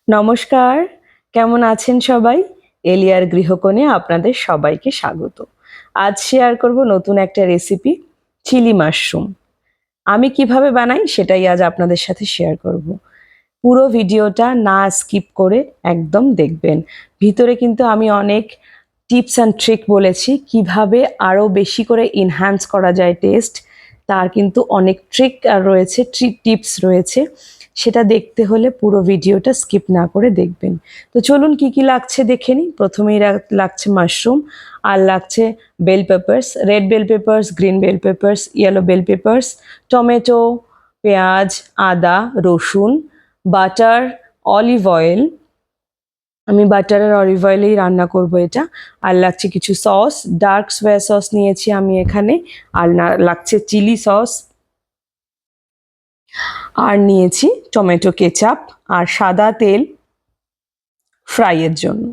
নমস্কার, কেমন আছেন সবাই? এলিয়ার গৃহকোণে আপনাদের সবাইকে স্বাগত। আজ শেয়ার করব নতুন একটা রেসিপি, চিলি মাশরুম। আমি কিভাবে বানাই সেটাই আজ আপনাদের সাথে শেয়ার করব। পুরো ভিডিওটা না স্কিপ করে একদম দেখবেন। ভিতরে কিন্তু আমি অনেক টিপস অ্যান্ড ট্রিক বলেছি, কিভাবে আরও বেশি করে এনহ্যান্স করা যায় টেস্ট। তার কিন্তু অনেক ট্রিক রয়েছে, টিপস রয়েছে। সেটা দেখতে হলে পুরো ভিডিওটা স্কিপ না করে দেখবেন। তো চলুন কি কি লাগছে দেখে নিই। প্রথমেই লাগছে মাশরুম, আর লাগছে bell peppers, red bell peppers, green bell peppers, yellow bell peppers, tomato, পেঁয়াজ, আদা, রসুন, বাটার, অলিভ অয়েল। আমি বাটার আর অলিভ অয়েলেই রান্না করব এটা। আর লাগছে কিছু সস, ডার্ক সয়া সস নিয়েছি আমি এখানে। আর লাগছে চিলি সস, আর নিয়েছি টমেটো কেচাপ আর সাদা তেল ফ্রাইয়ের জন্য।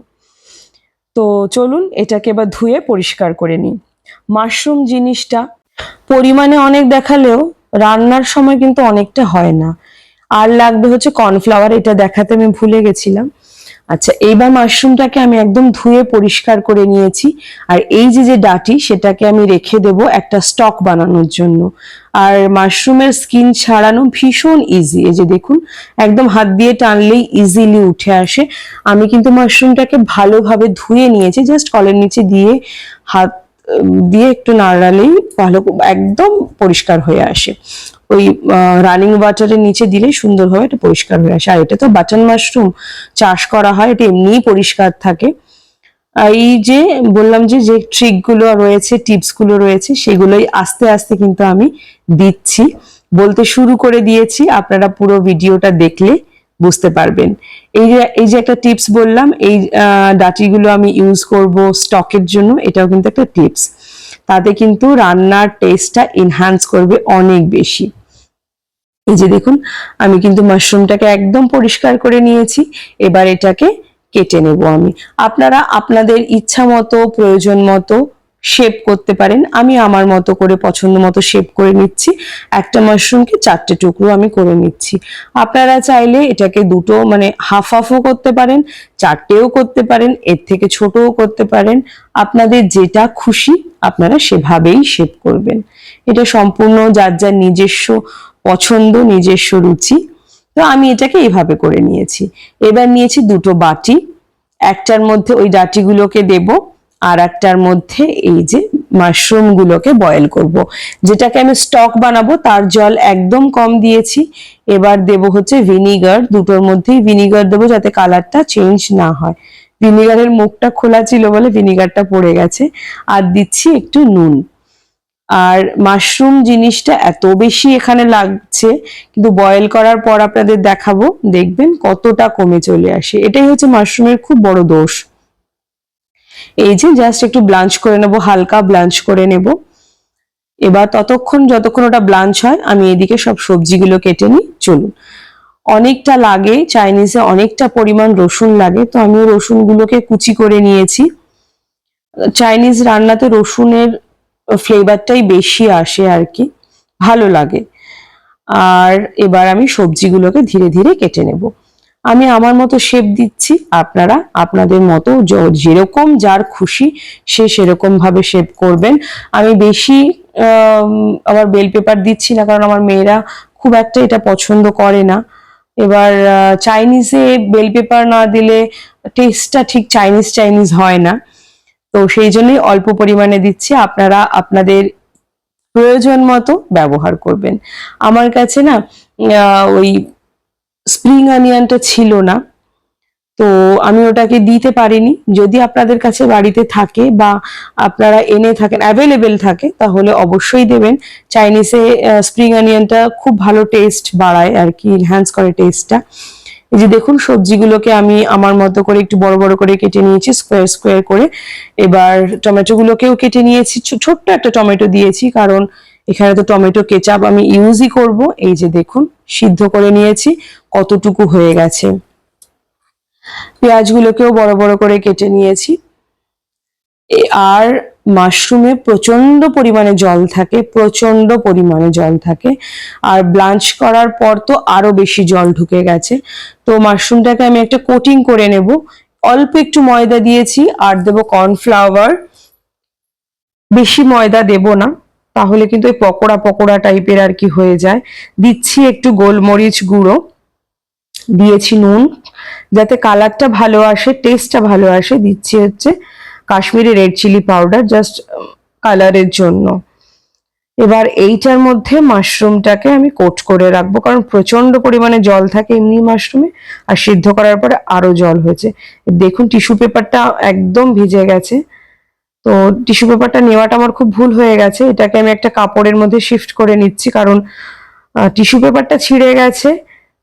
তো চলুন এটাকে এবার ধুয়ে পরিষ্কার করে নিই। মাশরুম জিনিসটা পরিমাণে অনেক দেখালেও রান্নার সময় কিন্তু অনেকটা হয় না। আর লাগবে হচ্ছে কর্নফ্লাওয়ার, এটা দেখাতে আমি ভুলে গেছিলাম। আচ্ছা, এইবার মাশরুমটাকে আমি একদম ধুয়ে পরিষ্কার করে নিয়েছি। আর এই যে ডাঁটি, সেটাকে আমি রেখে দেব একটা স্টক বানানোর জন্য। আর মাশরুমের স্কিন ছাড়ানো ভীষণ ইজি। এই যে দেখুন, একদম হাত দিয়ে টানলেই ইজিলি উঠে আসে। আমি কিন্তু মাশরুমটাকে ভালোভাবে ধুয়ে নিয়েছি, জাস্ট কলের নিচে দিয়ে হাত দিয়ে একটু নাড়ালেই ভালো একদম পরিষ্কার হয়ে আসে। ওই রানিং ওয়াটারের নিচে দিলেই সুন্দরভাবে এটা পরিষ্কার হয়ে আসে। আর এটা তো বাটন মাশরুম চাষ করা হয়, এটা এমনিই পরিষ্কার থাকে। এই যে বললাম যে যে ট্রিকগুলো রয়েছে, টিপসগুলো রয়েছে, সেগুলোই আস্তে আস্তে কিন্তু আমি দিচ্ছি, বলতে শুরু করে দিয়েছি। আপনারা পুরো ভিডিওটা দেখলে বুঝতে পারবেন। এই যে একটা টিপস বললাম, এই ডাটিগুলো আমি ইউজ করব স্টকের জন্য, এটাও কিন্তু একটা টিপস। তাতে কিন্তু রান্নার টেস্টটা এনহ্যান্স করবে অনেক বেশি। এই যে দেখুন, আমি কিন্তু মাশরুমটাকে একদম পরিষ্কার করে নিয়েছি। এবার এটাকে কেটে নেব আমি। আপনারা আপনাদের ইচ্ছা মতো, প্রয়োজন মতো শেপ করতে পারেন। আমি আমার মতো করে পছন্দ মতো শেপ করে নিচ্ছি। একটা মাশরুমকে 4টে টুকরো আমি করে নিচ্ছি। আপনারা চাইলে এটাকে দুটো মানে হাফ হাফও করতে পারেন, 4টেও করতে পারেন, এর থেকে ছোটও করতে পারেন। আপনাদের যেটা খুশি আপনারা সেভাবেই শেপ করবেন। এটা সম্পূর্ণ যার যার নিজস্ব পছন্দ, নিজস্ব রুচি। তো আমি এটাকে এইভাবে করে নিয়েছি। এবার নিয়েছি দুটো বাটি, একটার মধ্যে ওই ডাটিগুলোকে দেব, আর একটার মধ্যে এই যে মাশরুম গুলোকে বয়েল করব। যেটাকে আমি স্টক বানাবো তার জল একদম কম দিয়েছি। এবার দেব হচ্ছে ভিনিগার, দুটোর মধ্যেই ভিনিগার দেবো যাতে কালারটা চেঞ্জ না হয়। ভিনিগারের মুখটা খোলা ছিল বলে ভিনিগারটা পড়ে গেছে। আর দিচ্ছি একটু নুন। আর মাশরুম জিনিসটা এত বেশি এখানে লাগছে, কিন্তু বয়েল করার পর আপনাদের দেখাবো, দেখবেন কতটা কমে চলে আসে। এটাই হচ্ছে মাশরুমের খুব বড় দোষ। এই যে জাস্ট একটু ব্লাঞ্চ করে নেব, হালকা ব্লাঞ্চ করে নেব। এবার যতক্ষণ ওটা ব্লাঞ্চ হয় আমি এদিকে সব সবজিগুলো কেটে নিই। চলুন, অনেকটা লাগে, চাইনিজে অনেকটা পরিমাণ রসুন লাগে, তো আমি রসুনগুলোকে কুচি করে নিয়েছি। চাইনিজ রান্নাতে রসুনের ফ্লেভারটাই বেশি আসে আর কি, ভালো লাগে। আর এবার আমি সবজিগুলোকে ধীরে ধীরে কেটে নেব। আমি আমার মতো শেপ দিচ্ছি, আপনারা আপনাদের মতো যেরকম যার খুশি সে সেরকম ভাবে শেপ করবেন। আমি বেশি আবার বেল পেপার দিচ্ছি না, কারণ আমার মেয়েরা খুব একটা এটা পছন্দ করে না। এবার চাইনিজে বেল পেপার না দিলে টেস্টটা ঠিক চাইনিজ হয় না। তো সেই জন্যই অল্প পরিমাণে দিচ্ছি, আপনারা আপনাদের প্রয়োজন মতো ব্যবহার করবেন। আমার কাছে না ওই স্প্রিং অনিয়নটা ছিল না, তো আমি ওটাকে দিতে পারিনি। যদি আপনাদের কাছে বাড়িতে থাকে বা আপনারা এনে থাকেন, অ্যাভেলেবেল থাকে, তাহলে অবশ্যই দেবেন। চাইনিজে স্প্রিং অনিয়নটা খুব ভালো টেস্ট বাড়ায় আর কি, এনহ্যান্স করে টেস্টটা। এই যে দেখুন, সবজিগুলোকে আমি আমার মতো করে একটু বড় বড় করে কেটে নিয়েছি, স্কোয়ার স্কোয়ার করে। এবার টমেটোগুলোকেও কেটে নিয়েছি, ছোট্ট একটা টমেটো দিয়েছি, কারণ এখানে তো টমেটো কেচাপ আমি ইউজই করব। এই যে দেখুন, সিদ্ধ করে নিয়েছি, কতটুকু হয়ে গেছে। পেঁয়াজগুলোকেও বড় বড় করে কেটে নিয়েছি। আর মাশরুমে প্রচন্ড পরিমাণে জল থাকে, প্রচন্ড পরিমাণে জল থাকে। আর ব্লাঞ্চ করার পর তো আরো বেশি জল ঢুকে গেছে। তো মাশরুমটাকে আমি একটা কোটিং করে নেব। অল্প একটু ময়দা দিয়েছি, আর দেবো কর্নফ্লাওয়ার। বেশি ময়দা দেব না, তাহলে কিন্তু ওই পকোড়া পকোড়া টাইপের আর কি হয়ে যায়। দিচ্ছি একটু গোলমরিচ গুঁড়ো, দিয়েছি নুন, যাতে কালারটা ভালো আসে, টেস্টটা ভালো আসে দিচ্ছি হচ্ছে Kashmiri red chilli powder, just কালারের জন্য। এবার এইটার মধ্যে মাশরুমটাকে আমি কোট করে রাখবো, কারণ প্রচন্ড পরিমাণে জল থাকে এমনি মাশরুমে, আর সিদ্ধ করার পরে আরো জল হয়েছে। দেখুন টিস্যু পেপারটা একদম ভিজে গেছে। তো টিস্যু পেপারটা নেওয়াটা আমার খুব ভুল হয়ে গেছে। এটাকে আমি একটা কাপড়ের মধ্যে শিফট করে নিচ্ছি, কারণ টিস্যু পেপারটা ছিঁড়ে গেছে।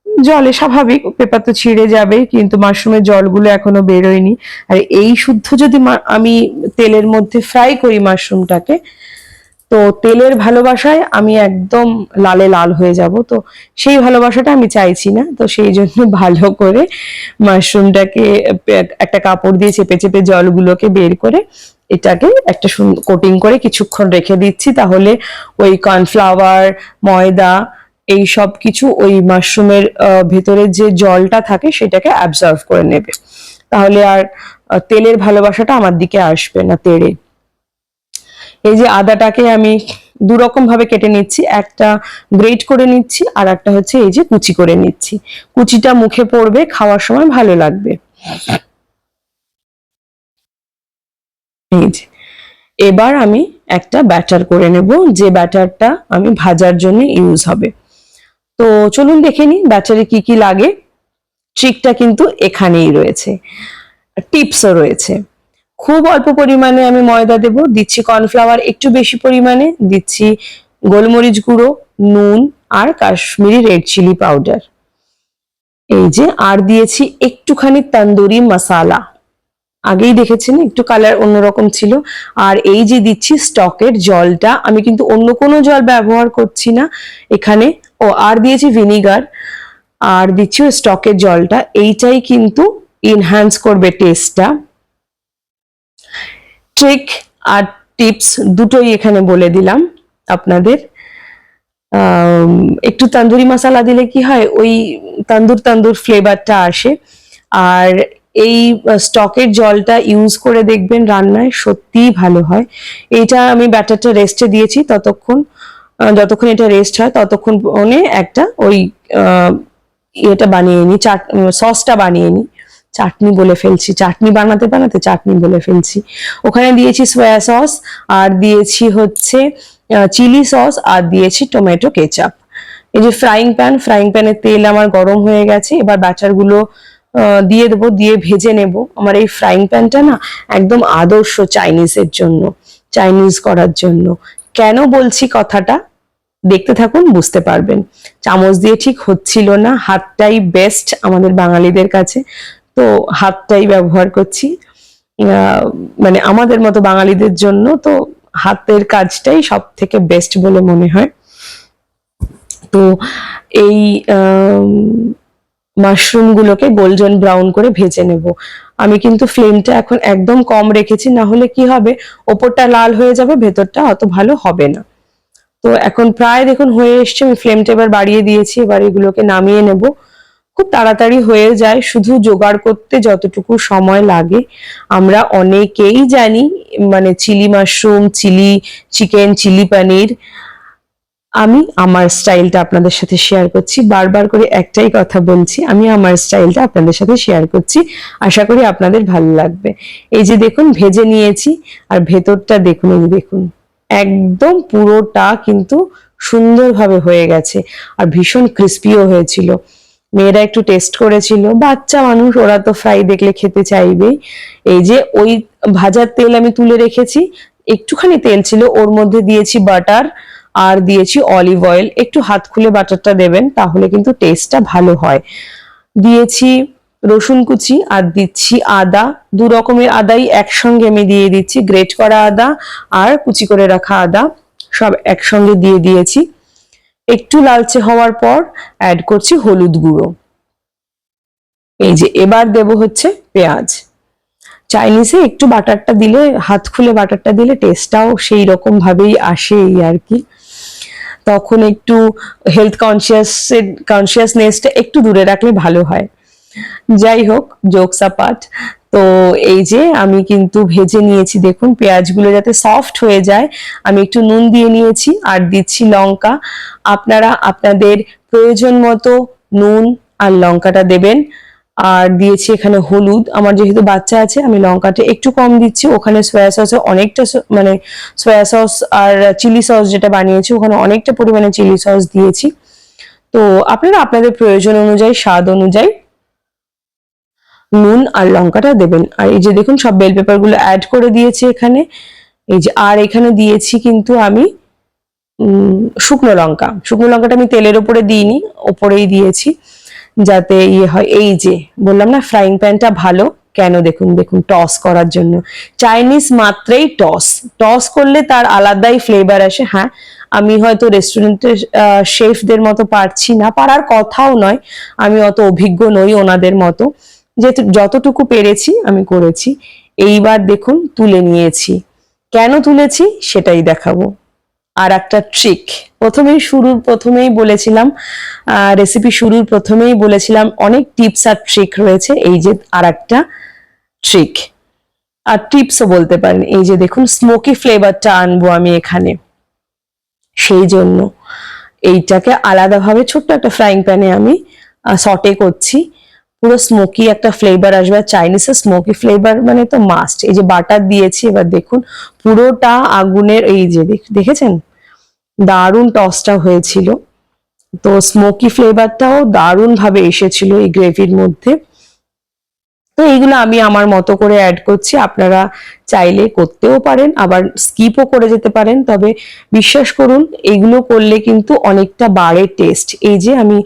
জলে স্বাভাবিক, পেপার তো ছিঁড়ে যাবেই, কিন্তু মাশরুমের জলগুলো এখনো বেরোয়নি। আর এই শুদ্ধ যদি আমি তেলের মধ্যে ফ্রাই করি মাশরুমটাকে, তো তেলের ভালোবাসায় আমি একদম লালে লাল হয়ে যাব। তো সেই ভালোবাসাটা আমি চাইছি না। তো সেই জন্য ভালো করে মাশরুমটাকে একটা কাপড় দিয়ে চেপে চেপে জলগুলোকে বের করে এটাকে একটা কোটিং করে কিছুক্ষণ রেখে দিচ্ছি। তাহলে ওই কর্নফ্লাওয়ার, ময়দা, এই সব কিছু ওই মাশরুমের ভেতরে যে জলটা থাকে সেটাকে অ্যাবজর্ভ করে নেবে। তাহলে আর তেলের ভালোবাসাটা আমার দিকে আসবে না তেড়ে। এই যে আদাটাকে আমি দুরকম ভাবে কেটে নিচ্ছি, একটা গ্রেট করে নিচ্ছি, আর একটা হচ্ছে এই যে কুচি করে নিচ্ছি। কুচিটা মুখে পড়বে, খাওয়ার সময় ভালো লাগবে। এই যে এবার আমি একটা ব্যাটার করে নেব, যে ব্যাটারটা আমি ভাজার জন্য ইউজ হবে। তো চলুন দেখে নিই ব্যাটারে কি কি লাগে। ট্রিকটা কিন্তু এখানেই রয়েছে, টিপসও রয়েছে। খুব অল্প পরিমাণে আমি ময়দা দেব, দিচ্ছি কর্নফ্লাওয়ার একটু বেশি পরিমাণে, দিচ্ছি গোলমরিচ গুঁড়ো, নুন, আর কাশ্মীরি রেড চিলি পাউডার। এই যে আর দিয়েছি একটুখানি তন্দুরি মশালা, আগেই দেখেছেন একটু কালার অন্যরকম ছিল। আর এই যে দিচ্ছি স্টকের জলটা, আমি কিন্তু অন্য কোনো জল ব্যবহার করছি না এখানে। ও আর দিয়েছি ভিনিগার, আর দিচ্ছি স্টকের জলটা। এইটাই কিন্তু ইনহ্যান্স করবে টেস্টটা। ট্রিক আর টিপস দুটোই এখানে বলে দিলাম আপনাদের। একটু তন্দুরি মশলা দিলে কি হয়, ওই তন্দুর তন্দুর ফ্লেভারটা আসে। আর এই স্টকের জলটা ইউজ করে দেখবেন রান্নায়, সত্যিই ভালো হয়। এইটা আমি ব্যাটারটা রেস্টে দিয়েছি, যতক্ষণ এটা রেস্ট হয় ততক্ষণ একটা ওই ইয়েটা বানিয়ে নিই, সসটা বানিয়ে নিই। চাটনি বলে ফেলছি, চাটনি বানাতে বানাতে চাটনি বলে ফেলছি। ওখানে দিয়েছি সয়া সস, আর দিয়েছি হচ্ছে চিলি সস, আর দিয়েছি টমেটো কেচাপ। এই যে ফ্রাইং প্যানের তেল আমার গরম হয়ে গেছে। এবার ব্যাটারগুলো দিয়ে দেবো, দিয়ে ভেজে নেব। আমার এই ফ্রাইং প্যানটা না একদম আদর্শ চাইনিজের জন্য, চাইনিজ করার জন্য। কেন বলছি কথাটা, দেখতে থাকুন বুঝতে পারবেন। চামচ দিয়ে ঠিক হচ্ছিল না, হাতটাই বেস্ট আমাদের বাঙালিদের কাছে, তো হাতটাই ব্যবহার করছি। মানে আমাদের মতো বাঙালিদের জন্য তো হাতের কাজটাই সব থেকে বেস্ট বলে মনে হয়। তো এই মাশরুম গুলোকে গোল্ডেন ব্রাউন করে ভেজে নেব। আমি কিন্তু ফ্লেমটা এখন একদম কম রেখেছি, না হলে কি হবে, ওপরটা লাল হয়ে যাবে, ভেতরটা অত ভালো হবে না। তো এখন প্রায় দেখুন হয়ে এসছে, আমি ফ্লেমটা এবার বাড়িয়ে দিয়েছি। এবার এগুলোকে নামিয়ে নেব। খুব তাড়াতাড়ি হয়ে যায়, শুধু জোগাড় করতে যতটুকু সময় লাগে। আমরা অনেকেই জানি মানে chilli mushroom, chilli chicken, chilli paneer. আমি আমার স্টাইলটা আপনাদের সাথে শেয়ার করছি, বারবার করে একটাই কথা বলছি, আমি আমার স্টাইলটা আপনাদের সাথে শেয়ার করছি। আশা করি আপনাদের ভালো লাগবে। এই যে দেখুন ভেজে নিয়েছি, আর ভেতরটা দেখুন, এই দেখুন একদম পুরোটা কিন্তু সুন্দরভাবে হয়ে গেছে, আর ভীষণ ক্রিস্পিও হয়েছিল। মেয়েরা একটু টেস্ট করেছিল, বাচ্চা মানুষ ওরা তো ফ্রাই দেখলে খেতে চাইবেই। এই যে ওই ভাজার তেল আমি তুলে রেখেছি, একটুখানি তেল ছিল, ওর মধ্যে দিয়েছি বাটার, আর দিয়েছি অলিভ অয়েল। একটু হাত খুলে বাটারটা দেবেন, তাহলে কিন্তু টেস্টটা ভালো হয়। দিয়েছি রসুন কুচি, আর দিচ্ছি আদা। দু রকমের আদাই একসঙ্গে আমি দিয়ে দিচ্ছি, গ্রেট করা আদা আর কুচি করে রাখা আদা সব একসঙ্গে দিয়ে দিয়েছি। একটু লালচে হওয়ার পর অ্যাড করছি হলুদ গুঁড়ো। এই যে এবার দেব হচ্ছে পেঁয়াজ। চাইনিজে একটু বাটারটা দিলে, হাত খুলে বাটারটা দিলে টেস্টটাও সেই রকম ভাবেই আসে এই আর কি। তখন একটু হেলথ কনসিয়াসনেসটা একটু দূরে রাখলে ভালো হয়। যাই হোক, জোকস অ্যাপার্ট, তো এই যে আমি কিন্তু ভেজে নিয়েছি, দেখুন পেঁয়াজগুলো যাতে সফট হয়ে যায় আমি একটু নুন দিয়ে নিয়েছি আর দিচ্ছি লঙ্কা। আপনারা আপনাদের প্রয়োজন মতো নুন আর লঙ্কাটা দেবেন। আর দিয়েছি এখানে হলুদ, আমার যেহেতু বাচ্চা আছে আমি লঙ্কাটা একটু কম দিচ্ছি। ওখানে সয়া সসে অনেকটা মানে সয়া সস আর চিলি সস যেটা বানিয়েছি ওখানে অনেকটা পরিমাণে চিলি সস দিয়েছি। তো আপনারা আপনাদের প্রয়োজন অনুযায়ী, স্বাদ অনুযায়ী নুন আর লঙ্কাটা দেবেন। আর এই যে দেখুন সব বেল পেপার গুলো অ্যাড করে দিয়েছি এখানে। এই যে আর এখানে দিয়েছি কিন্তু আমি শুকনো লঙ্কাটা আমি তেলের ওপরে দিইনি, ওপরেই দিয়েছি যাতে ইয়ে হয়। এই যে বললাম না ফ্রাইং প্যানটা ভালো কেন, দেখুন দেখুন টস করার জন্য। চাইনিজ মাত্রেই টস করলে তার আলাদাই ফ্লেভার আসে। হ্যাঁ, আমি হয়তো রেস্টুরেন্টের শেফদের মতো পারছি না, পারার কথাও নয়, আমি অত অভিজ্ঞ নই ওনাদের মতো, যেহেতু যতটুকু পেরেছি আমি করেছি। এইবার দেখুন তুলে নিয়েছি, কেন তুলেছি সেটাই দেখাবো। আর একটা ট্রিক প্রথমেই বলেছিলাম, রেসিপি শুরুর প্রথমেই বলেছিলাম অনেক টিপস আর ট্রিক রয়েছে। এই যে আর একটা ট্রিক আর টিপসও বলতে পারেন। এই যে দেখুন স্মোকি ফ্লেভারটা আনবো আমি এখানে, সেই জন্য এইটাকে আলাদাভাবে ছোট্ট একটা ফ্রাইং প্যানে আমি সটে করছি। পুরো স্মোকি একটা ফ্লেভার আসবে, চাইনিজের স্মোকি ফ্লেভার মানে তো মাস্ট। এই যে বাটার দিয়েছি, এবার দেখুন পুরোটা আগুনের, এই যে দেখেছেন দারুণ টসটা হয়েছিল। তো স্মোকি ফ্লেভারটাও দারুণ ভাবে এসেছিল এই গ্রেভির মধ্যে। তো এইগুলো আমি আমার মতো করে অ্যাড করছি, আপনারা চাইলে করতেও পারেন আবার স্কিপও করে যেতে পারেন, তবে বিশ্বাস করুন এগুলো করলে কিন্তু অনেকটা বাড়ে টেস্ট। এই যে আমি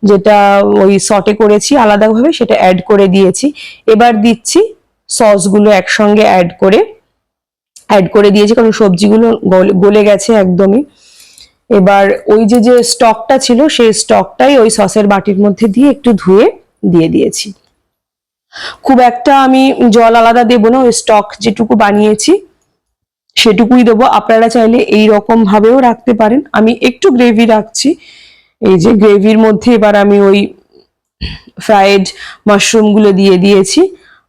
যেটা ওই সটে করেছি আলাদাভাবে সেটা অ্যাড করে দিয়েছি। এবার দিচ্ছি সসগুলো একসঙ্গে অ্যাড করে দিয়েছি, কারণ সবজিগুলো গলে গেছে একদমই। এবার ওই যে স্টকটা ছিল সেই স্টকটাই ওই সসের বাটির মধ্যে দিয়ে একটু ধুয়ে দিয়ে দিয়েছি। খুব একটা আমি জল আলাদা দেবো না, ওই স্টক যেটুকু বানিয়েছি সেটুকুই দেবো। আপনারা চাইলে এই রকম ভাবেও রাখতে পারেন, আমি একটু গ্রেভি রাখছি। এই যে গ্রেভির মধ্যে এবার আমি ওই ফ্রাইড মাশরুম গুলো দিয়ে দিয়েছি।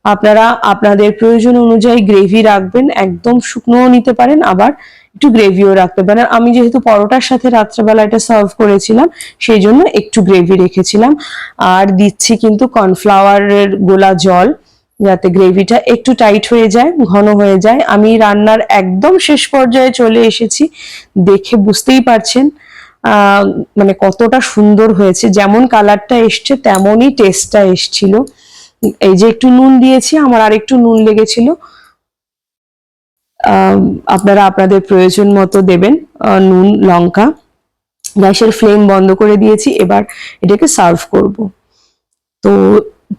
আপনারা আপনাদের প্রয়োজন অনুযায়ী গ্রেভি রাখবেন, একদম শুকনোও নিতে পারেন আবার একটু গ্রেভিও রাখতে পারেন। আমি যেহেতু পরোটার সাথে রাত্রেবেলা এটা সার্ভ করেছিলাম সেই জন্য একটু গ্রেভি রেখেছিলাম। আর দিচ্ছি কিন্তু কর্নফ্লাওয়ারের গোলা জল, যাতে গ্রেভিটা একটু টাইট হয়ে যায়, ঘন হয়ে যায়। আমি রান্নার একদম শেষ পর্যায়ে চলে এসেছি, দেখে বুঝতেই পারছেন মানে কতটা সুন্দর হয়েছে। যেমন কালারটা এসছে তেমনই টেস্টটা এসছিল। এই যে একটু নুন দিয়েছি, আমার আর একটু নুন লেগেছিল, আপনারা আপনাদের প্রয়োজন মতো দেবেন নুন লঙ্কা। গ্যাসের ফ্লেম বন্ধ করে দিয়েছি, এবার এটাকে সার্ভ করব। তো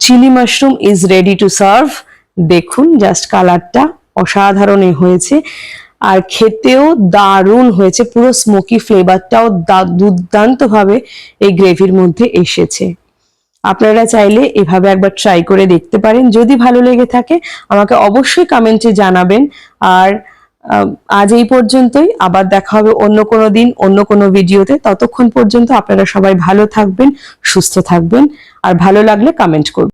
chilli mushroom is ready to serve. দেখুন জাস্ট কালারটা অসাধারণ হয়েছে আর খেতেও দারুণ হয়েছে, পুরো স্মোকি ফ্লেভারটাও দুর্দান্ত ভাবে এই গ্রেভির মধ্যে এসেছে। আপনারা চাইলে এভাবে একবার ট্রাই করে দেখতে পারেন, যদি ভালো লেগে থাকে আমাকে অবশ্যই কমেন্টে জানাবেন। আর আজ এই পর্যন্তই, আবার দেখা হবে অন্য কোনো দিন অন্য কোনো ভিডিওতে। ততক্ষণ পর্যন্ত আপনারা সবাই ভালো থাকবেন, সুস্থ থাকবেন, আর ভালো লাগলে কমেন্ট করবেন।